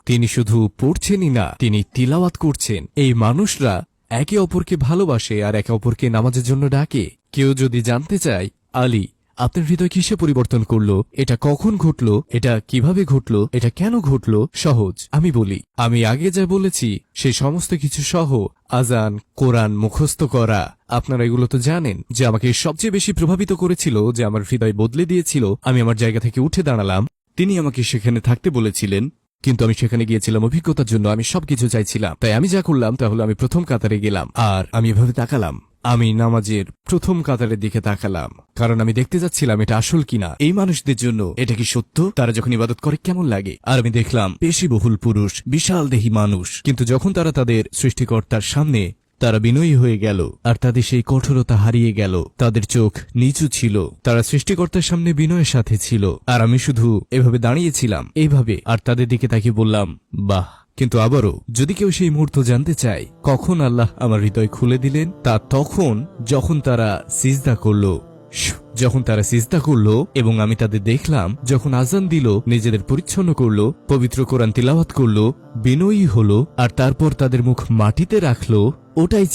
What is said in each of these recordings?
তিনি শুধু পড়ছেনই না, তিনি তিলাওয়াত করছেন। এই মানুষরা একে অপরকে ভালোবাসে আর একে অপরকে নামাজের জন্য ডাকে। কেউ যদি জানতে চায়, আলী আপনার হৃদয় কিসে পরিবর্তন করলো, এটা কখন ঘটলো, এটা কিভাবে ঘটলো, এটা কেন ঘটলো, সহজ। আমি বলি, আমি আগে যা বলেছি সেই সমস্ত কিছু সহ আজান, কোরআন মুখস্থ করা, আপনারা এগুলো তো জানেন যে আমাকে সবচেয়ে বেশি প্রভাবিত করেছিল, যে আমার হৃদয় বদলে দিয়েছিল। আমি আমার জায়গা থেকে উঠে দাঁড়ালাম। তিনি আমাকে সেখানে থাকতে বলেছিলেন, কিন্তু আমি সেখানে গিয়েছিলাম অভিজ্ঞতার জন্য। আমি সবকিছু চাইছিলাম। তাই আমি যা করলাম তা হলো আমি প্রথম কাতারে গেলাম, আর আমি এভাবে তাকালাম। আমি নামাজের প্রথম কাতারের দিকে তাকালাম, কারণ আমি দেখতে যাচ্ছিলাম এটা আসল কিনা, এই মানুষদের জন্য এটা কি সত্য, তারা যখন ইবাদত করে কেমন লাগে। আর আমি দেখলাম পেশিবহুল পুরুষ, বিশাল দেহী মানুষ, কিন্তু যখন তারা তাদের সৃষ্টিকর্তার সামনে তারা বিনয়ী হয়ে গেল আর তাদের সেই কঠোরতা হারিয়ে গেল, তাদের চোখ নিচু ছিল, তারা সৃষ্টিকর্তার সামনে বিনয়ের সাথে ছিল। আর আমি শুধু এভাবে দাঁড়িয়েছিলাম এইভাবে, আর তাদের দিকে তাকিয়ে বললাম, বাহ। কিন্তু আবারও যদি কেউ সেই মুহূর্ত জানতে চায় কখন আল্লাহ আমার হৃদয় খুলে দিলেন, তা তখন যখন তারা সিজদা করল। যখন তারা সিজদা করলো এবং আমি তাদের দেখলাম যখন আজান দিল, নিজেদের পরিচ্ছন্ন করলো, পবিত্র কোরআন তিলাওয়াত করলো, বিনয়ী হলো, আর তারপর তাদের মুখ মাটিতে রাখলো, ওটাই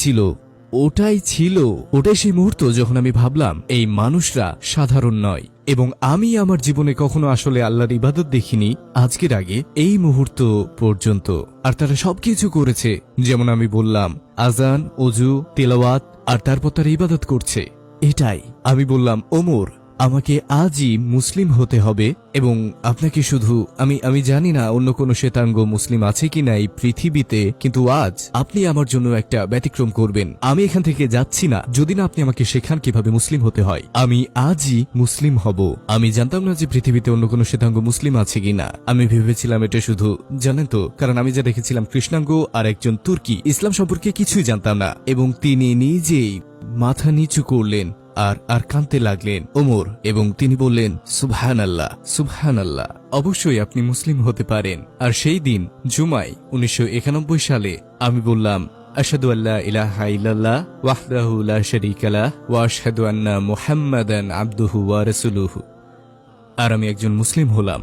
সেই মুহূর্ত যখন আমি ভাবলাম এই মানুষরা সাধারণ নয়। এবং আমি আমার জীবনে কখনো আসলে আল্লাহর ইবাদত দেখিনি আজকের আগে এই মুহূর্ত পর্যন্ত। আর তারা সবকিছু করেছে যেমন আমি বললাম, আজান, ওযু, তিলাওয়াত, আর তারপর তারা ইবাদত করছে। এটাই আমি বললাম, ওমর আমাকে আজই মুসলিম হতে হবে, এবং আপনাকে শুধু আমি জানি না অন্য কোনো শ্বেতাঙ্গ মুসলিম আছে কিনা এই পৃথিবীতে, কিন্তু আজ আপনি আমার জন্য একটা ব্যতিক্রম করবেন। আমি এখান থেকে যাচ্ছি না যদি না আপনি আমাকে শেখান কিভাবে মুসলিম হতে হয়। আমি আজই মুসলিম হব। আমি জানতাম না যে পৃথিবীতে অন্য কোনো শ্বেতাঙ্গ মুসলিম আছে কিনা। আমি ভেবেছিলাম এটা শুধু, জানেন তো, কারণ আমি যা দেখেছিলাম কৃষ্ণাঙ্গ আর একজন তুর্কি, ইসলাম সম্পর্কে কিছুই জানতাম না। এবং তিনি নিজেই মাথা নিচু করলেন আর কাঁদতে লাগলেন, ওমর, এবং তিনি বললেন, সুবহানাল্লাহ, সুবহানাল্লাহ, অবশ্যই আপনি মুসলিম হতে পারেন। আর সেই দিন জুমায় 1991 সালে আমি বললাম, আশহাদু আল্লা ইলাহা ইল্লাল্লাহ ওয়াহদাহু লা শারীকা লাহ ওয়া আশহাদু আন্না মুহাম্মাদান আবদুহু ওয়া রাসূলুহু। আর আমি একজন মুসলিম হলাম।